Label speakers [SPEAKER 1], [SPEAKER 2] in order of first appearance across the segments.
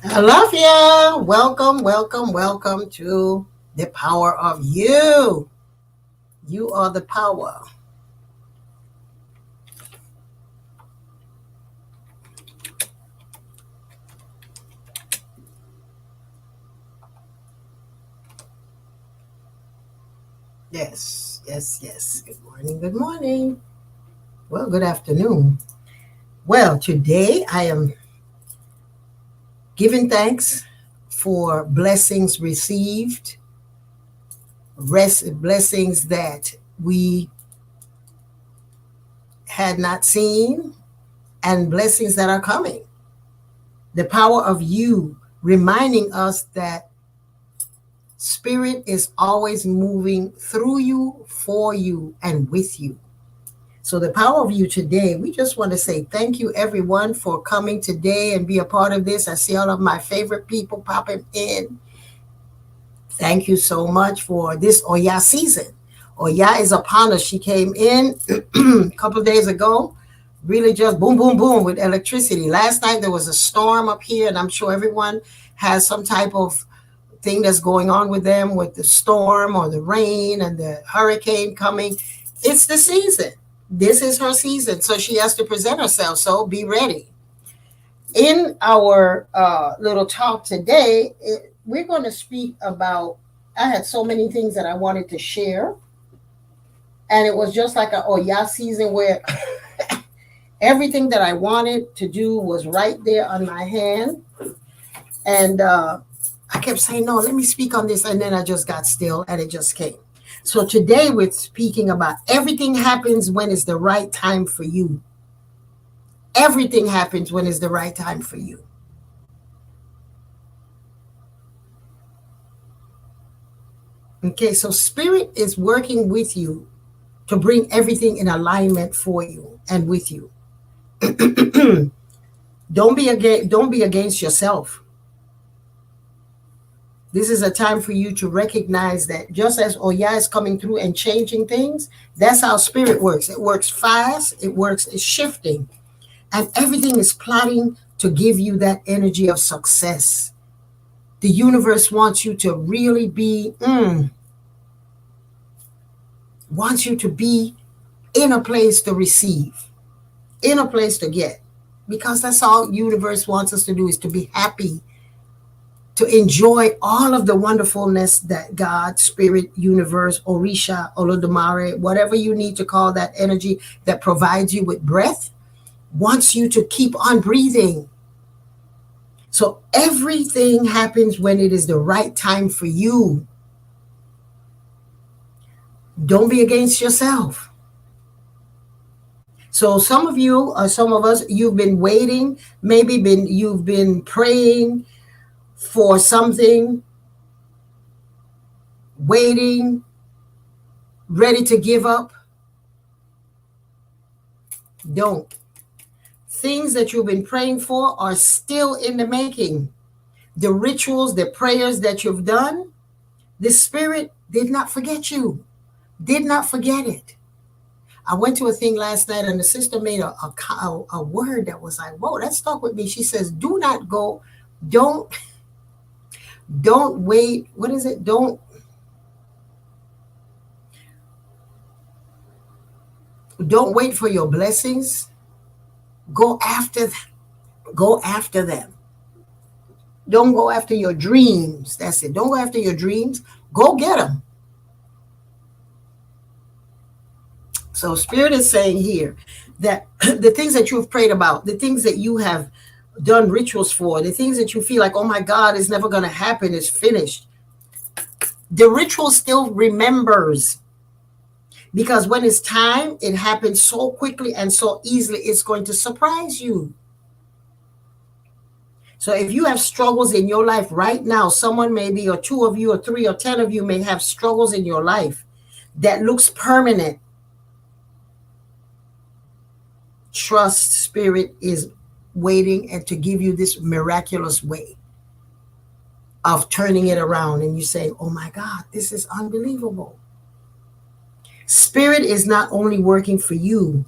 [SPEAKER 1] I love you. Welcome, welcome, welcome to the power of you. You are the power. Yes, yes, yes. Good morning, good morning. Well, good afternoon. Well, today I am giving thanks for blessings received, blessings that we had not seen, and blessings that are coming. The power of you reminding us that Spirit is always moving through you, for you, and with you. So the power of you today, we just want to say thank you everyone for coming today and be a part of this. I see all of my favorite people popping in. Thank you so much for this Oya season. Oya is upon us. She came in a couple of days ago, really just boom, boom, boom with electricity. Last night there was a storm up here, and I'm sure everyone has some type of thing that's going on with them with the storm or the rain and the hurricane coming. It's the season. This is her season. So she has to present herself. So be ready. In our little talk today, we're going to speak about. I had so many things that I wanted to share. And it was just like a Oya season where everything that I wanted to do was right there on my hand. And I kept saying, no, let me speak on this. And then I just got still and it just came. So today we're speaking about everything happens when it's the right time for you. Everything happens when it's the right time for you. Okay, so Spirit is working with you to bring everything in alignment for you and with you. Don't be against yourself. This is a time for you to recognize that just as Oya is coming through and changing things, that's how Spirit works. It works fast, it's shifting, and everything is plotting to give you that energy of success. The universe wants you to really wants you to be in a place to receive, in a place to get, because that's all universe wants us to do is to be happy, to enjoy all of the wonderfulness that God, Spirit, Universe, Orisha, Olodumare, whatever you need to call that energy that provides you with breath, wants you to keep on breathing. So everything happens when it is the right time for you. Don't be against yourself. So some of you, or some of us, you've been waiting, you've been praying for something, waiting, ready to give up. Don't. Things that you've been praying for are still in the making. The rituals, the prayers that you've done, the Spirit did not forget you, did not forget it. I went to a thing last night and the sister made a word that was like, whoa, that stuck with me. She says, do not go, don't wait. What is it? Don't wait for your blessings. Go after them. Don't go after your dreams. That's it. Don't go after your dreams. Go get them. So Spirit is saying here that the things that you've prayed about, the things that you have done rituals for, the things that you feel like, oh my God, it's never going to happen, it's finished. The ritual still remembers, because when it's time, it happens so quickly and so easily, it's going to surprise you. So if you have struggles in your life right now, someone maybe, or two of you, or three, or 10 of you may have struggles in your life that looks permanent. Trust Spirit is waiting and to give you this miraculous way of turning it around. And you say, oh my God, this is unbelievable. Spirit is not only working for you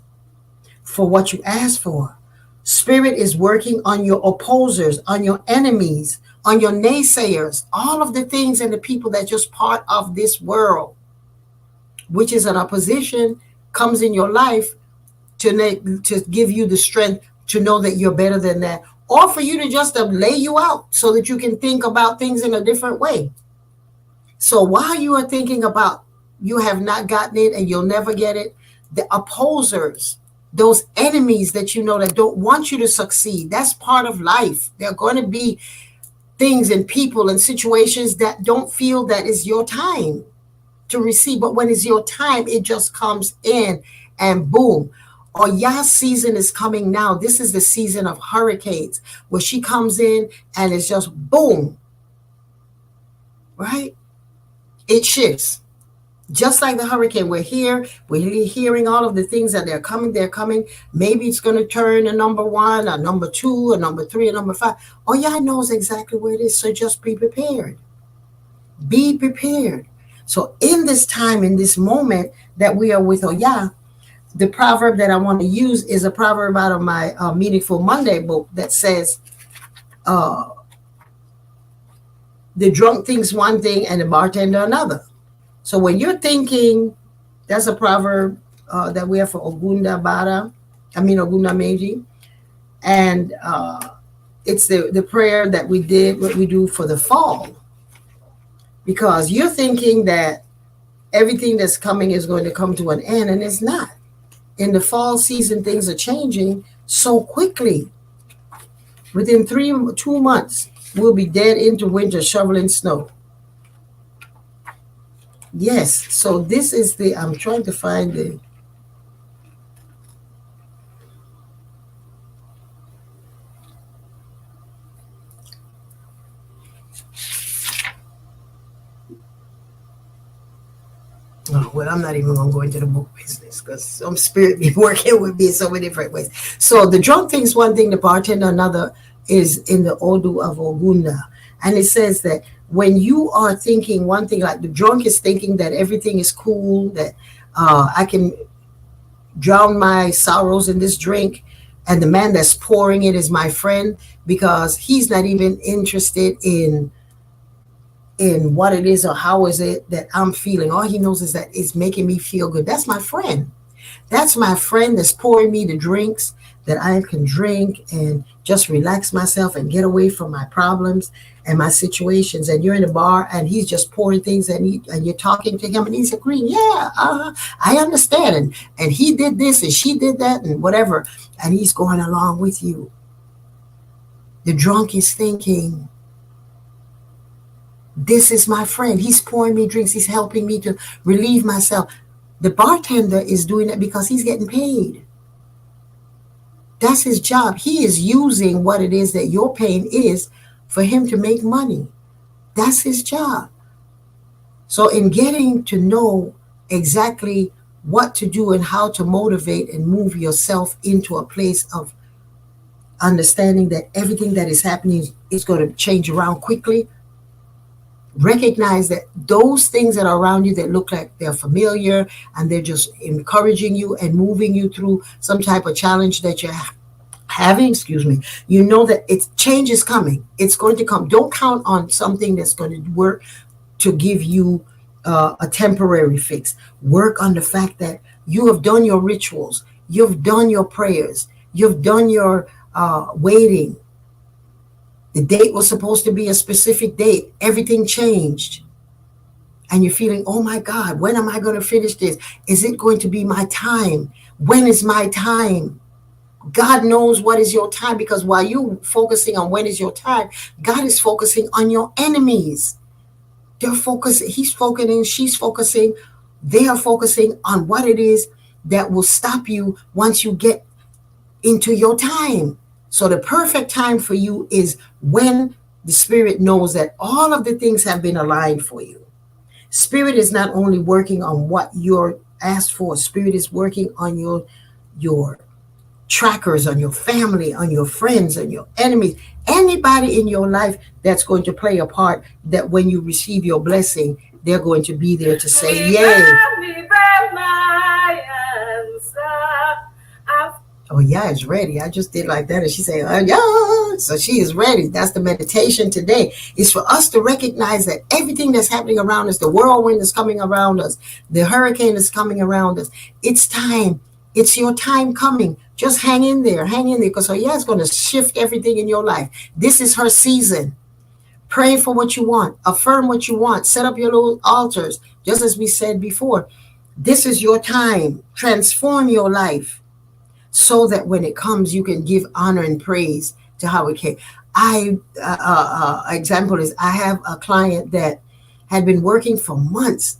[SPEAKER 1] for what you asked for. Spirit is working on your opposers, on your enemies, on your naysayers, all of the things and the people that just part of this world, which is an opposition, comes in your life to give you the strength to know that you're better than that, or for you to just lay you out so that you can think about things in a different way. So while you are thinking about you have not gotten it and you'll never get it, the opposers, those enemies that you know that don't want you to succeed, that's part of life. There are going to be things and people and situations that don't feel that it's your time to receive. But when it's your time, it just comes in and boom. Oya's season is coming now. This is the season of hurricanes where she comes in and it's just boom, right? It shifts. Just like the hurricane, we're hearing all of the things that they're coming. Maybe it's going to turn a number 1, a number 2, a number 3, a number 5. Oya knows exactly where it is. So just be prepared. Be prepared. So in this time, in this moment that we are with Oya, the proverb that I want to use is a proverb out of my Meaningful Monday book that says, the drunk thinks one thing and the bartender another. So when you're thinking, that's a proverb that we have for Ogunda Meji. And it's the prayer that we do for the fall. Because you're thinking that everything that's coming is going to come to an end, and it's not. In the fall season, things are changing so quickly. Within 2 months, we'll be dead into winter shoveling snow. Yes, so this is I'm trying to find the. Oh, well, I'm not even going to go into the book business because some spirit be working with me in so many different ways. So the drunk thinks one thing, the bartender another, is in the Odu of Ogunda. And it says that when you are thinking one thing, like the drunk is thinking that everything is cool, that I can drown my sorrows in this drink, and the man that's pouring it is my friend, because he's not even interested in what it is or how is it that I'm feeling. All he knows is that it's making me feel good. That's my friend. That's my friend that's pouring me the drinks that I can drink and just relax myself and get away from my problems and my situations. And you're in a bar and he's just pouring things and you're talking to him and he's agreeing, yeah, I understand. And he did this and she did that and whatever. And he's going along with you. The drunk is thinking, this is my friend. He's pouring me drinks. He's helping me to relieve myself. The bartender is doing it because he's getting paid. That's his job. He is using what it is that your pain is for him to make money. That's his job. So in getting to know exactly what to do and how to motivate and move yourself into a place of understanding that everything that is happening is going to change around quickly, recognize that those things that are around you that look like they're familiar and they're just encouraging you and moving you through some type of challenge that you're having, you know that change is coming. It's going to come. Don't count on something that's going to work to give you a temporary fix. Work on the fact that you have done your rituals. You've done your prayers. You've done your waiting. The date was supposed to be a specific date. Everything changed. And you're feeling, oh my God, when am I going to finish this? Is it going to be my time? When is my time? God knows what is your time, because while you're focusing on when is your time, God is focusing on your enemies. He's focusing, she's focusing, they are focusing on what it is that will stop you once you get into your time. So the perfect time for you is when the Spirit knows that all of the things have been aligned for you. Spirit is not only working on what you're asked for. Spirit is working on your trackers, on your family, on your friends, on your enemies. Anybody in your life that's going to play a part, that when you receive your blessing, they're going to be there to say, yay. Oh, yeah, it's ready. I just did like that. And she said, oh, yeah. So she is ready. That's the meditation today. It's for us to recognize that everything that's happening around us, the whirlwind is coming around us, the hurricane is coming around us. It's time. It's your time coming. Just hang in there. Hang in there. Because Oya is going to shift everything in your life. This is her season. Pray for what you want. Affirm what you want. Set up your little altars. Just as we said before, this is your time. Transform your life, so that when it comes, you can give honor and praise to how it came. Example is, I have a client that had been working for months,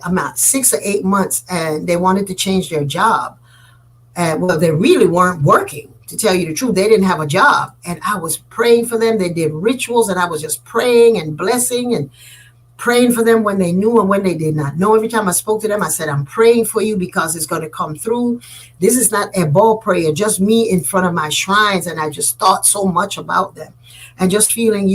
[SPEAKER 1] about 6 or 8 months, and they wanted to change their job. And well, they really weren't working, to tell you the truth. They didn't have a job. And I was praying for them. They did rituals, and I was just praying and blessing and praying for them when they knew and when they did not know. Every time I spoke to them, I said, I'm praying for you because it's going to come through. This is not a ball prayer, just me in front of my shrines. And I just thought so much about them and just feeling,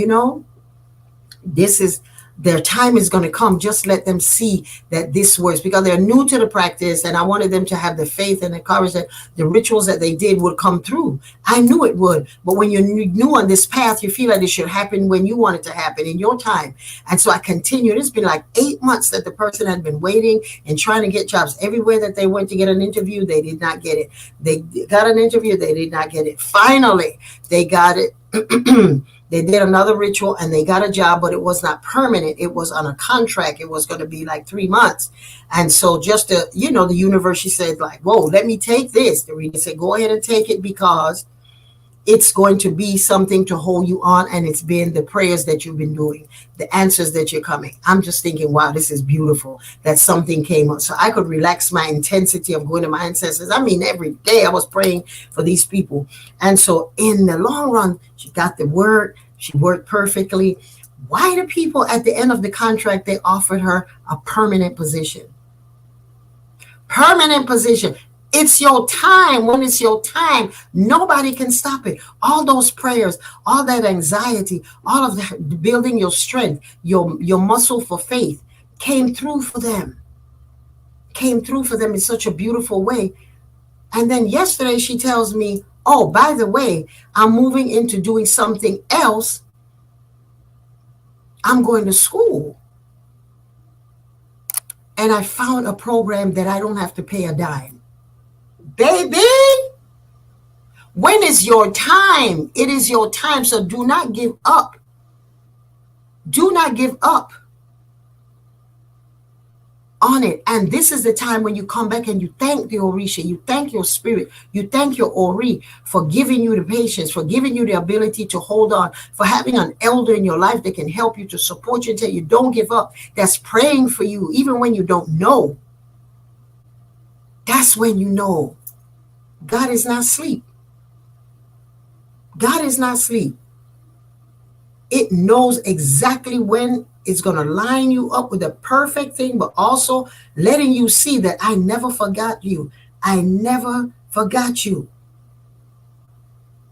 [SPEAKER 1] this is their time is going to come. Just let them see that this works, because they're new to the practice. And I wanted them to have the faith and the courage that the rituals that they did would come through. I knew it would. But when you're new on this path, you feel like it should happen when you want it to happen in your time. And so I continued. It's been like 8 months that the person had been waiting and trying to get jobs. Everywhere that they went to get an interview, they did not get it. They got an interview, they did not get it. Finally, they got it. They did another ritual and they got a job, but it was not permanent. It was on a contract. It was going to be like 3 months. And so just the universe, she said, like, whoa, let me take this. The reader said, go ahead and take it, because it's going to be something to hold you on. And it's been the prayers that you've been doing, the answers that you're coming. I'm just thinking, wow, this is beautiful that something came up. So I could relax my intensity of going to my ancestors. I mean, every day I was praying for these people. And so in the long run, she got the word. She worked perfectly. Why do people at the end of the contract, they offered her a permanent position? Permanent position. It's your time. When it's your time, nobody can stop it. All those prayers, all that anxiety, all of that, building your strength, your muscle for faith, came through for them. Came through for them in such a beautiful way. And then yesterday she tells me, oh, by the way, I'm moving into doing something else. I'm going to school. And I found a program that I don't have to pay a dime. Baby, when is your time? It is your time. So do not give up. Do not give up on it. And this is the time when you come back and you thank the Orisha, you thank your spirit, you thank your Ori for giving you the patience, for giving you the ability to hold on, for having an elder in your life that can help you, to support you, and tell you don't give up. That's praying for you even when you don't know. That's when you know God is not asleep. God is not asleep. It knows exactly when it's going to line you up with the perfect thing, but also letting you see that I never forgot you. I never forgot you.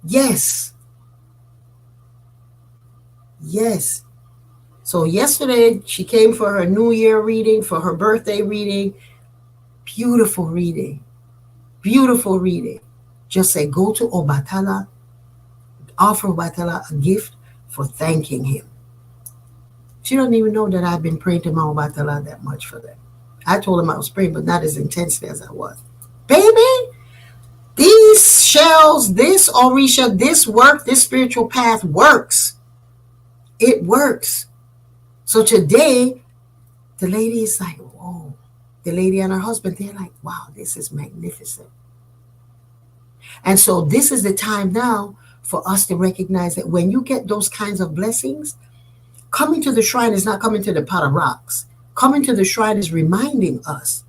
[SPEAKER 1] Yes. Yes. So yesterday she came for her New Year reading, for her birthday reading. Beautiful reading. Beautiful reading. Just say, go to Obatala, offer Obatala a gift for thanking him. She doesn't even know that I've been praying to Mama Obatala that much for them. I told him I was praying, but not as intensely as I was. Baby, these shells, this Orisha, this work, this spiritual path works. It works. So today, the lady is like, whoa. The lady and her husband, they're like, wow, this is magnificent. And so this is the time now for us to recognize that when you get those kinds of blessings, coming to the shrine is not coming to the pot of rocks. Coming to the shrine is reminding us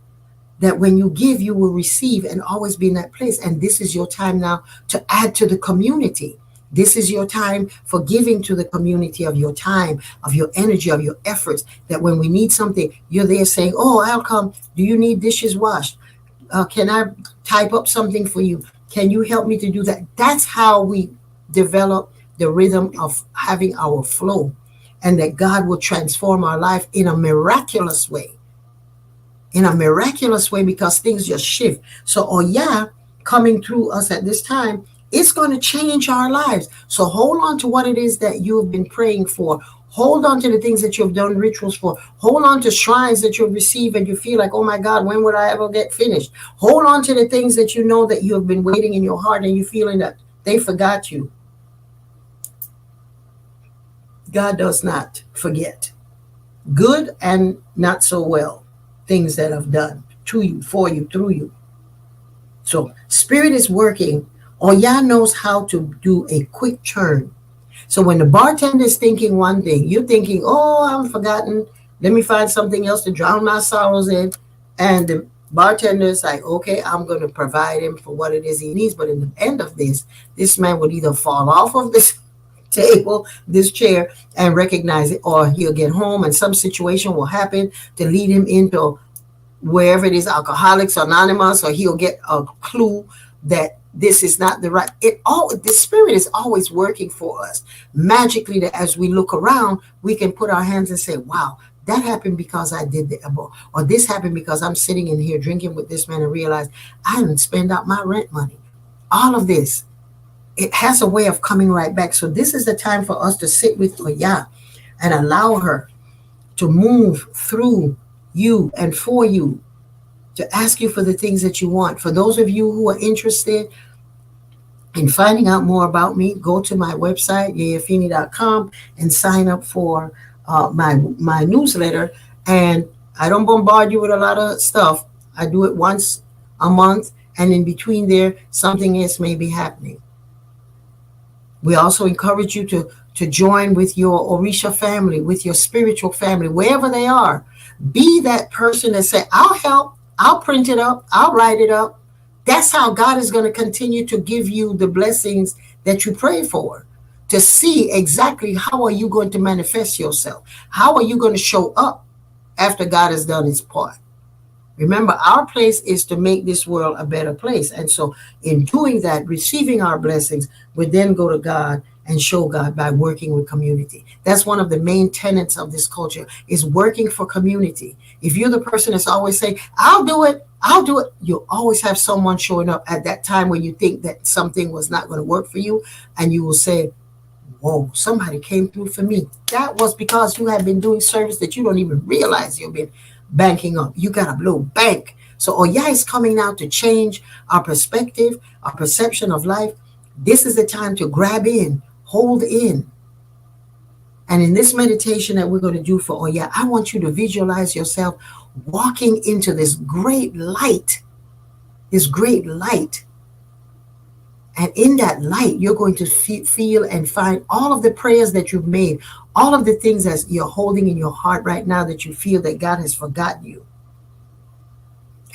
[SPEAKER 1] that when you give, you will receive, and always be in that place. And this is your time now to add to the community. This is your time for giving to the community of your time, of your energy, of your efforts, that when we need something, you're there saying, oh, I'll come. Do you need dishes washed? Can I type up something for you? Can you help me to do that? That's how we develop the rhythm of having our flow, and that God will transform our life in a miraculous way. In a miraculous way, because things just shift. So Oya coming through us at this time, it's going to change our lives. So hold on to what it is that you have been praying for. Hold on to the things that you've done rituals for. Hold on to shrines that you've received and you feel like, oh my God, when would I ever get finished? Hold on to the things that you know that you have been waiting in your heart and you feeling that they forgot you. God does not forget. Good and not so well. Things that I've done to you, for you, through you. So Spirit is working. Oya knows how to do a quick turn. So when the bartender is thinking one thing, you're thinking, oh, I'm forgotten. Let me find something else to drown my sorrows in. And the bartender is like, okay, I'm going to provide him for what it is he needs. But in the end of this man would either fall off of this table, this chair, and recognize it, or he'll get home and some situation will happen to lead him into wherever it is, Alcoholics Anonymous, or he'll get a clue that this is not the right. The Spirit is always working for us magically, that as we look around, we can put our hands and say, wow, that happened because I did the above, or this happened because I'm sitting in here drinking with this man and realize I didn't spend out my rent money. All of this, it has a way of coming right back. So this is the time for us to sit with Oya and allow her to move through you and for you, to ask you for the things that you want. For those of you who are interested in finding out more about me, go to my website, Yeyefini.com, and sign up for my newsletter. And I don't bombard you with a lot of stuff. I do it once a month, and in between there, something else may be happening. We also encourage you to join with your Orisha family, with your spiritual family, wherever they are. Be that person that say, I'll help, I'll print it up, I'll write it up. That's how God is going to continue to give you the blessings that you pray for, to see exactly how are you going to manifest yourself. How are you going to show up after God has done his part? Remember, our place is to make this world a better place. And so in doing that, receiving our blessings, we then go to God and show God by working with community. That's one of the main tenets of this culture, is working for community. If you're the person that's always saying, I'll do it, you'll always have someone showing up at that time when you think that something was not going to work for you. And you will say, whoa, somebody came through for me. That was because you have been doing service that you don't even realize you've been banking up. You got a blue bank. So Oya is coming now to change our perspective, our perception of life. This is the time to grab in, hold in. And in this meditation that we're going to do for Oya, I want you to visualize yourself walking into this great light, And in that light, you're going to feel and find all of the prayers that you've made, all of the things that you're holding in your heart right now that you feel that God has forgotten you.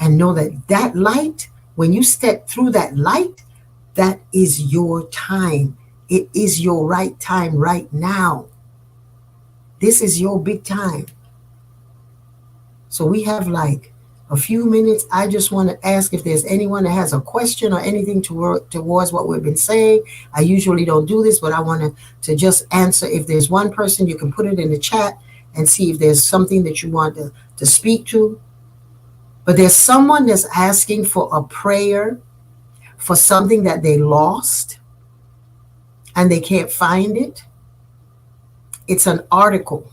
[SPEAKER 1] And know that that light, when you step through that light, that is your time. It is your right time right now. This is your big time. So we have like a few minutes. I just want to ask if there's anyone that has a question or anything towards what we've been saying. I usually don't do this, but I want to just answer. If there's one person, you can put it in the chat and see if there's something that you want to speak to. But there's someone that's asking for a prayer for something that they lost and they can't find it. It's an article.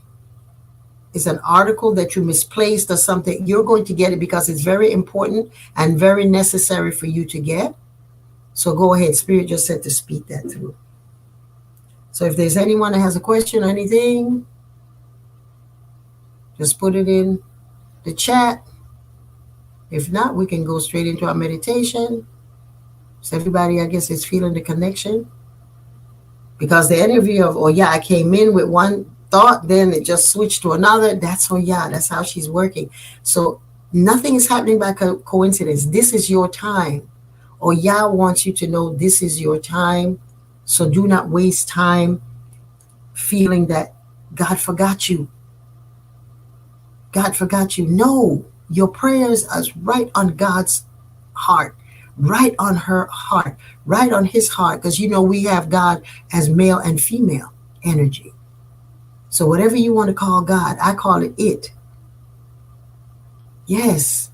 [SPEAKER 1] It's an article that you misplaced or something. You're going to get it because it's very important and very necessary for you to get. So go ahead. Spirit just said to speak that through. So if there's anyone that has a question or anything, just put it in the chat. If not, we can go straight into our meditation. So everybody, I guess, is feeling the connection. Because the energy of, oh yeah, I came in with one thought, then it just switched to another. That's Oya. That's how she's working. So nothing is happening by coincidence. This is your time. Oya wants you to know this is your time. So do not waste time feeling that God forgot you. God forgot you. No, your prayers are right on God's heart, right on her heart, right on his heart. Because we have God as male and female energy. So whatever you want to call God, I call it it. Yes.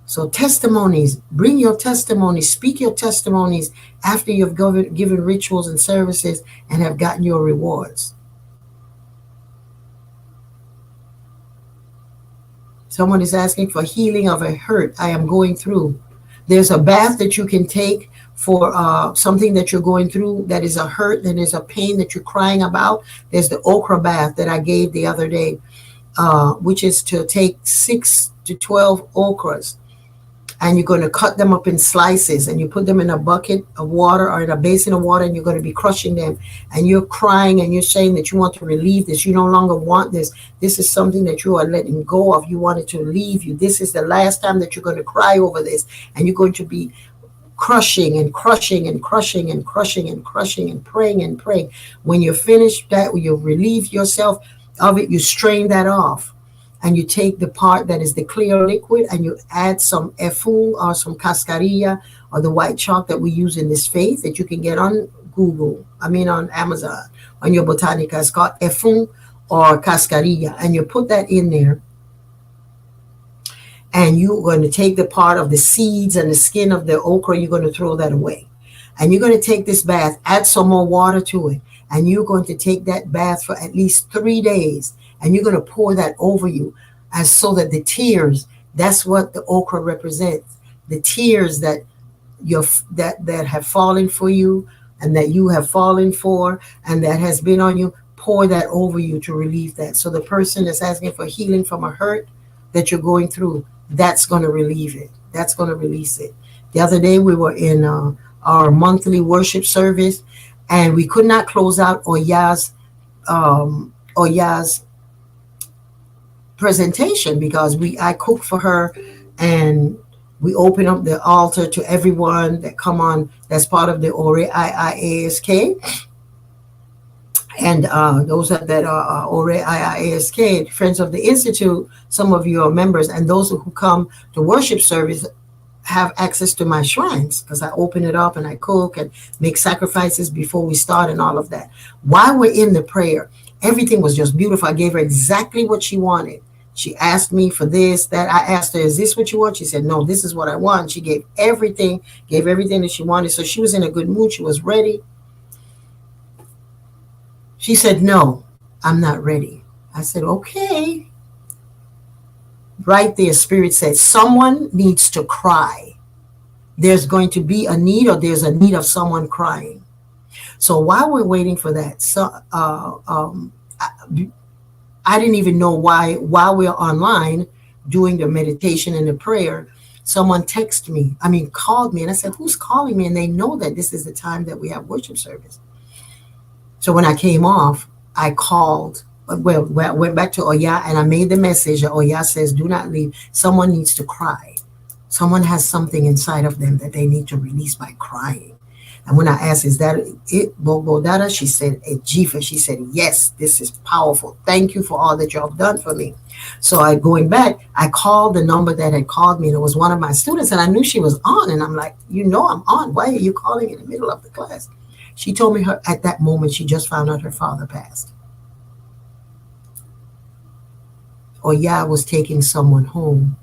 [SPEAKER 1] So testimonies, bring your testimonies, speak your testimonies after you've given rituals and services and have gotten your rewards. Someone is asking for healing of a hurt I am going through. There's a bath that you can take for something that you're going through that is a hurt, that is a pain that you're crying about. There's the okra bath that I gave the other day, which is to take 6 to 12 okras, and you're going to cut them up in slices, and you put them in a bucket of water or in a basin of water, and you're going to be crushing them, and you're crying and you're saying that you want to relieve this. You no longer want this. This is something that you are letting go of. You want it to leave you. This is the last time that you're going to cry over this, and you're going to be crushing and crushing and crushing and crushing and crushing and praying and praying. When you're finished that, you relieve yourself of it, you strain that off, and you take the part that is the clear liquid, and you add some efun or some cascarilla or the white chalk that we use in this faith that you can get on on Amazon, on your Botanica. It's called efun or cascarilla, and you put that in there, and you're going to take the part of the seeds and the skin of the okra, you're going to throw that away. And you're going to take this bath, add some more water to it, and you're going to take that bath for at least 3 days. And you're going to pour that over you, as so that the tears, that's what the okra represents. The tears that that have fallen for you, and that you have fallen for, and that has been on you, pour that over you to relieve that. So the person that's asking for healing from a hurt that you're going through, that's going to relieve it. That's going to release it. The other day we were in our monthly worship service, and we could not close out Oya's presentation because I cooked for her, and we open up the altar to everyone that come on, that's part of the Ore IIASK. And those that are Ore IIASK, friends of the Institute, some of you are members, and those who come to worship service have access to my shrines, because I open it up and I cook and make sacrifices before we start and all of that. While we're in the prayer, everything was just beautiful. I gave her exactly what she wanted. She asked me for this, that. I asked her, is this what you want? She said, no, this is what I want. She gave everything that she wanted. So she was in a good mood. She was ready. She said, no, I'm not ready. I said, okay. Right there, Spirit said, someone needs to cry. There's going to be a need, or there's a need of someone crying. So while we're waiting for that, I didn't even know why, while we're online doing the meditation and the prayer, someone called me, and I said, who's calling me? And they know that this is the time that we have worship service. So when I came off, I called, went back to Oya, and I made the message that Oya says, do not leave. Someone needs to cry. Someone has something inside of them that they need to release by crying. And when I asked, is that it, Bogdada? She said, Jifa. She said, yes, this is powerful. Thank you for all that you have done for me. So going back, I called the number that had called me, and it was one of my students, and I knew she was on. And I'm like, I'm on. Why are you calling in the middle of the class? She told me at that moment, she just found out her father passed. Oya was taking someone home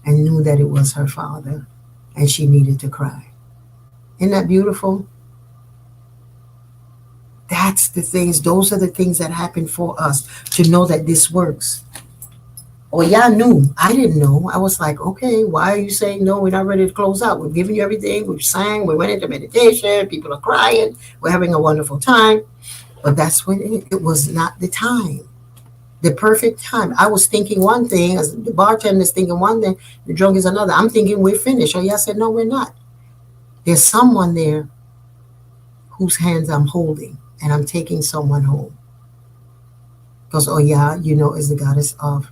[SPEAKER 1] and knew that it was her father, and she needed to cry. Isn't that beautiful? That's the things, those are the things that happen for us to know that this works. Oya knew. I didn't know. I was like, okay, why are you saying no? We're not ready to close out. We've given you everything. We've sang. We went into meditation. People are crying. We're having a wonderful time. But that's when it was not the time. The perfect time. I was thinking one thing, as the bartender is thinking one thing, the drunk is another. I'm thinking we're finished. Oya said, no, we're not. There's someone there whose hands I'm holding, and I'm taking someone home. Because Oya, is the goddess of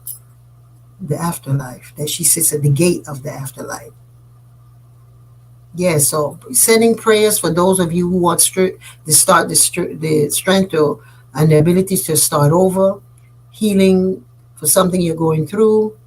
[SPEAKER 1] the afterlife, that she sits at the gate of the afterlife. Yeah, so sending prayers for those of you who want to start the strength and the abilities to start over, healing for something you're going through.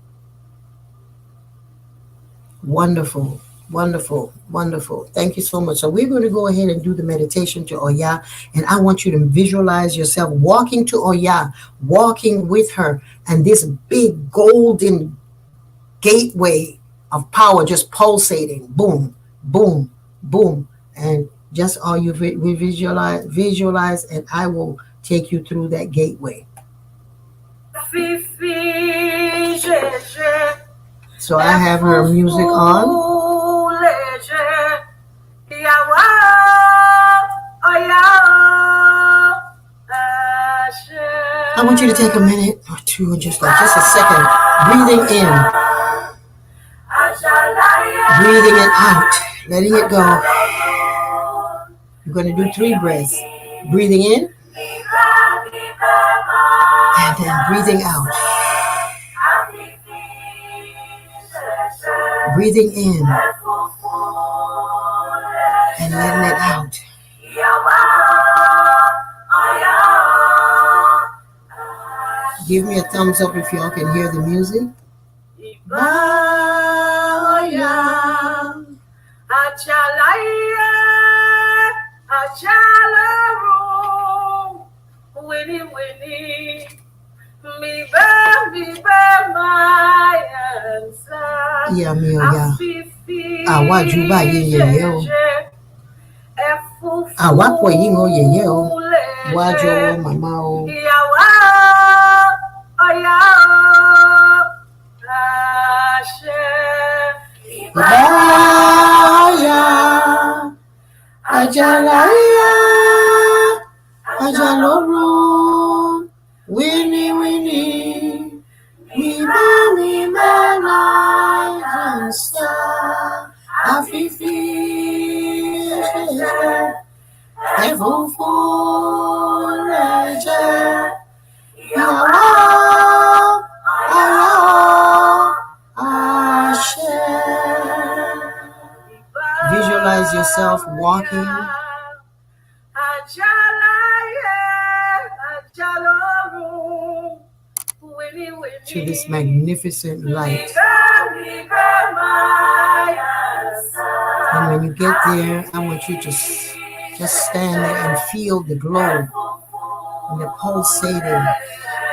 [SPEAKER 1] Wonderful. Wonderful, wonderful. Thank you so much. So we're going to go ahead and do the meditation to Oya, and I want you to visualize yourself walking to Oya, walking with her, and this big golden gateway of power just pulsating, boom, boom, boom. And just all you visualize, and I will take you through that gateway. So I have her music on. I want you to take a minute or two, just a second, breathing in, breathing it out, letting it go. You're going to do 3 breaths. Breathing in, and then breathing out. Breathing in, and letting it out. Give me a thumbs up if y'all can hear the music. Yeah, mio, yeah. Awajuba ye o. Awakwa yingo ye o. Wajo mama o. Ajalaya, Ajaloru, Winnie, me and star, Afifi, Efunbolade, Visualize yourself walking to this magnificent light. And when you get there, I want you to just stand there and feel the glow and the pulsating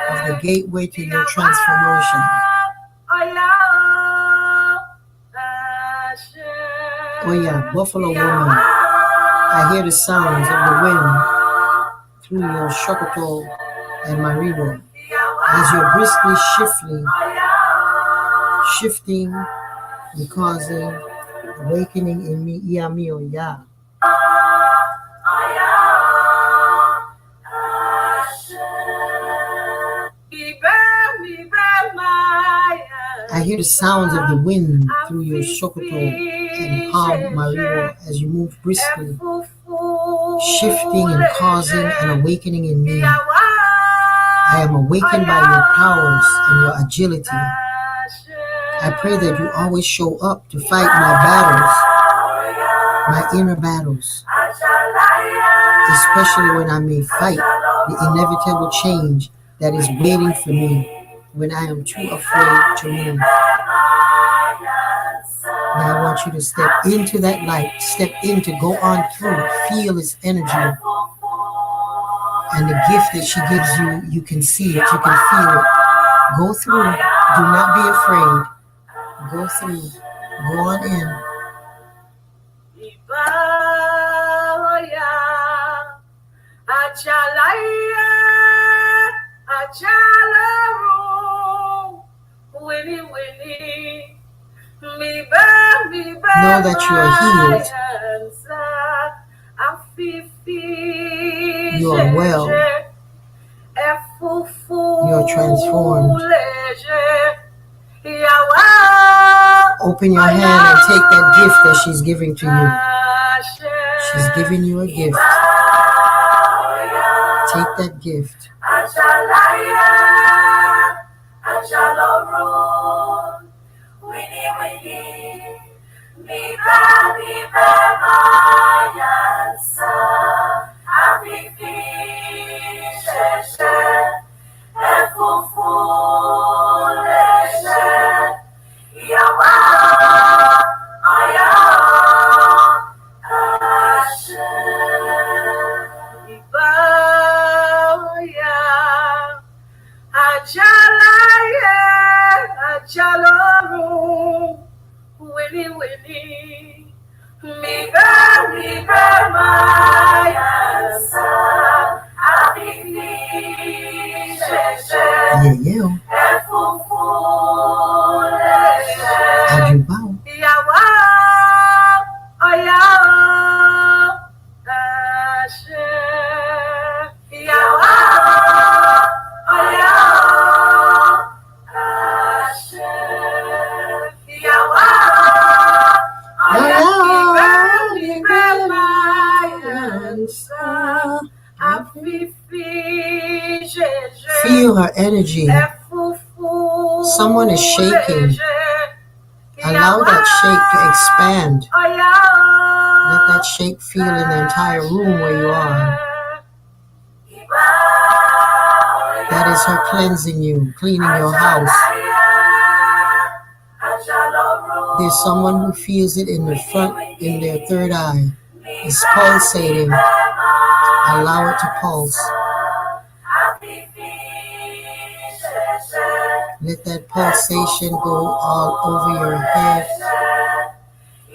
[SPEAKER 1] of the gateway to your transformation. Oh yeah, Buffalo Woman. I hear the sounds of the wind through your Shokoto and Maribo as you're briskly shifting and causing awakening in me. Ya mio, ya. I hear the sounds of the wind through your Shokoto and palm Maribo as you move briskly, shifting and causing an awakening in me. I am awakened by your powers and your agility. I pray that you always show up to fight my battles, my inner battles, especially when I may fight the inevitable change that is waiting for me when I am too afraid to move. Now I want you to step into that light, step in to go on through, feel its energy. And the gift that she gives you, you can see it, you can feel it. Go through, do not be afraid. Go through, go on in. Know that you are healed. You are well. You are transformed. Open your hand and take that gift that she's giving to you. She's giving you a gift. Take that gift. Yeyeo. Ajubao. Feel her energy. Someone is shaking. Allow that shake to expand. Let that shake feel in the entire room where you are. That is her cleansing you, cleaning your house. There's someone who feels it in the front, in their third eye. It's pulsating. Allow it to pulse. Let that pulsation go all over your head,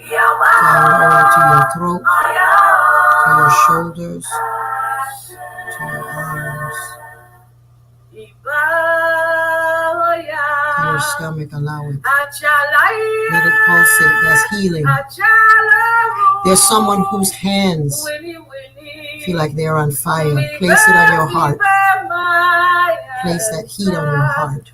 [SPEAKER 1] down over to your throat, to your shoulders, to your arms, to your stomach. Allow it. Let it pulsate. That's healing. There's someone whose hands feel like they're on fire. Place it on your heart. Place that heat on your heart.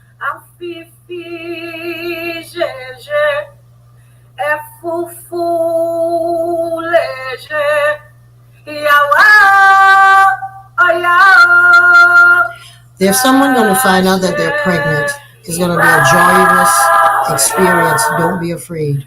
[SPEAKER 1] There's someone going to find out that they're pregnant. It's going to be a joyous experience. Don't be afraid.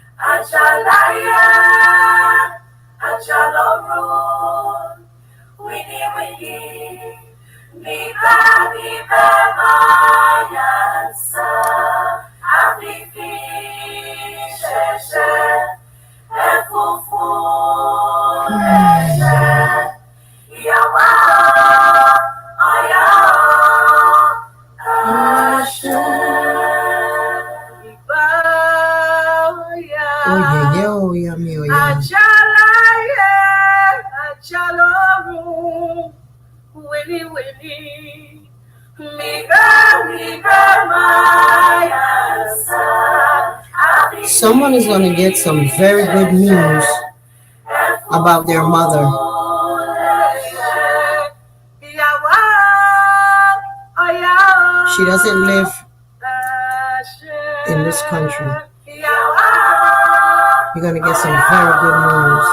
[SPEAKER 1] Someone is going to get some very good news about their mother. She doesn't live in this country. You're going to get some very good news.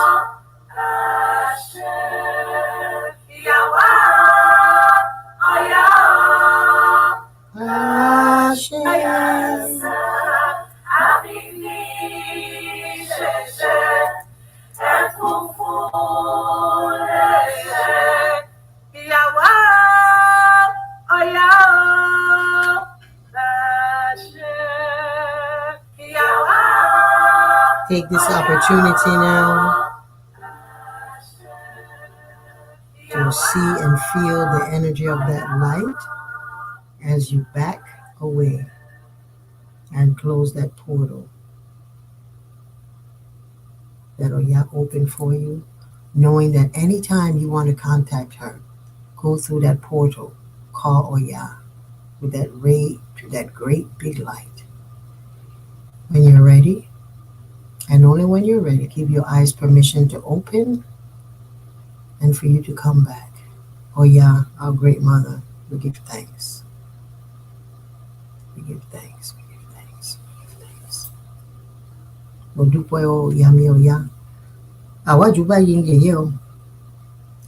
[SPEAKER 1] Take this opportunity now to see and feel the energy of that light as you back away and close that portal that Oya opened for you, knowing that anytime you want to contact her, go through that portal, call Oya with that ray, that great big light. When you're ready, and only when you're ready, give your eyes permission to open and for you to come back. Oya, our great mother, we give thanks. We give thanks. We give thanks. We give thanks. Odupo yami Oya. Awajuba yingeyeo.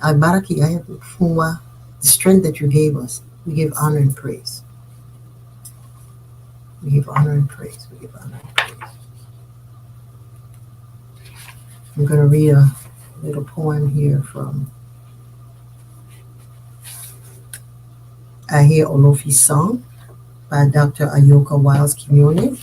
[SPEAKER 1] Abaraki ayafu funwa. The strength that you gave us, we give honor and praise. We give honor and praise. We give honor and praise. I'm going to read a little poem here from I Hear Olofi's Song by Dr. Ayoka Wiles Kimone.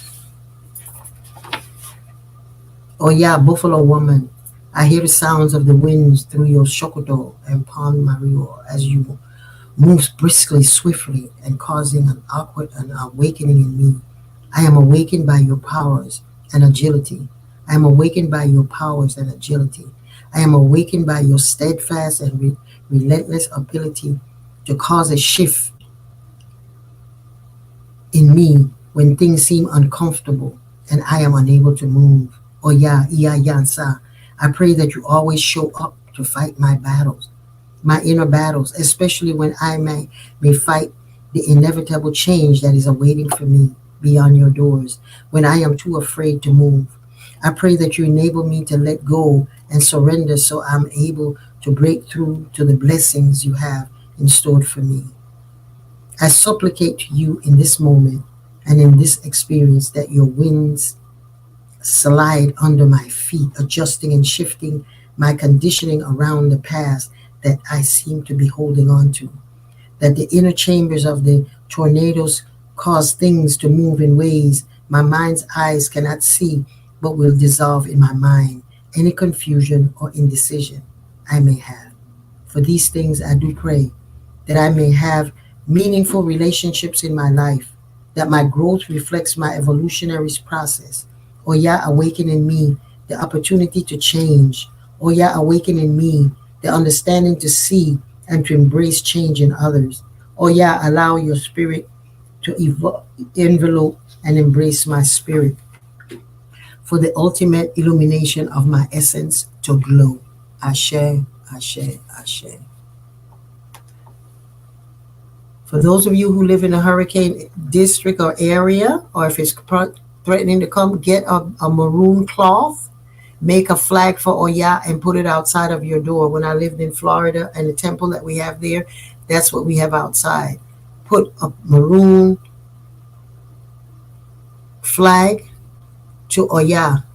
[SPEAKER 1] Oya, Buffalo Woman, I hear the sounds of the winds through your shokodo and Pond Mario as you move briskly, swiftly, and causing an awkward and awakening in me. I am awakened by your powers and agility. I am awakened by your powers and agility. I am awakened by your steadfast and relentless ability to cause a shift in me when things seem uncomfortable and I am unable to move. Oya, iya, yansa. I pray that you always show up to fight my battles, my inner battles, especially when may fight the inevitable change that is awaiting for me beyond your doors, when I am too afraid to move. I pray that you enable me to let go and surrender so I'm able to break through to the blessings you have in store for me. I supplicate to you in this moment and in this experience that your winds slide under my feet, adjusting and shifting my conditioning around the past that I seem to be holding on to. That the inner chambers of the tornadoes cause things to move in ways my mind's eyes cannot see, but will dissolve in my mind any confusion or indecision I may have. For these things I do pray, that I may have meaningful relationships in my life, that my growth reflects my evolutionary process. Or Yah, awaken in me the opportunity to change. Or Yah, awaken in me the understanding to see and to embrace change in others. Or Yah, allow your spirit to envelope and embrace my spirit for the ultimate illumination of my essence to glow. Ashe, Ashe, Ashe. For those of you who live in a hurricane district or area, or if it's threatening to come, get a maroon cloth, make a flag for Oya, and put it outside of your door. When I lived in Florida and the temple that we have there, that's what we have outside. Put a maroon flag to Oya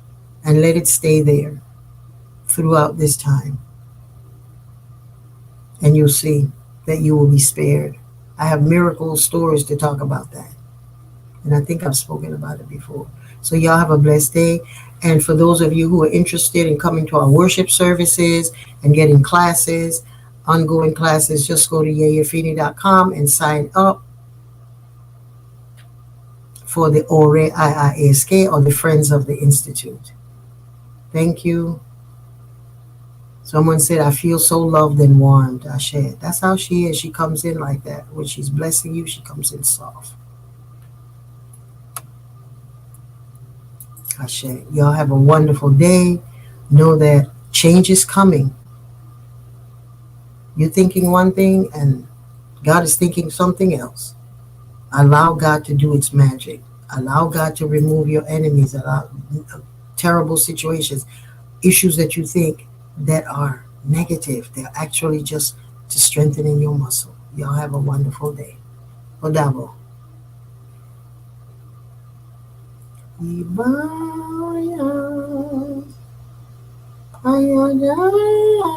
[SPEAKER 1] and let it stay there throughout this time. And you'll see that you will be spared. I have miracle stories to talk about that. And I think I've spoken about it before. So y'all have a blessed day. And for those of you who are interested in coming to our worship services and getting classes, ongoing classes, just go to yeyefini.com and sign up for the ORE IISK, or the Friends of the Institute. Thank you. Someone said, I feel so loved and warmed. Ashe. That's how she is. She comes in like that. When she's blessing you, she comes in soft. Ashe. Y'all have a wonderful day. Know that change is coming. You're thinking one thing and God is thinking something else. Allow God to do its magic. Allow God to remove your enemies. Allow terrible situations, issues that you think that are negative. They're actually just to strengthening your muscle. Y'all have a wonderful day. Odabo. Ibaya. Ayada.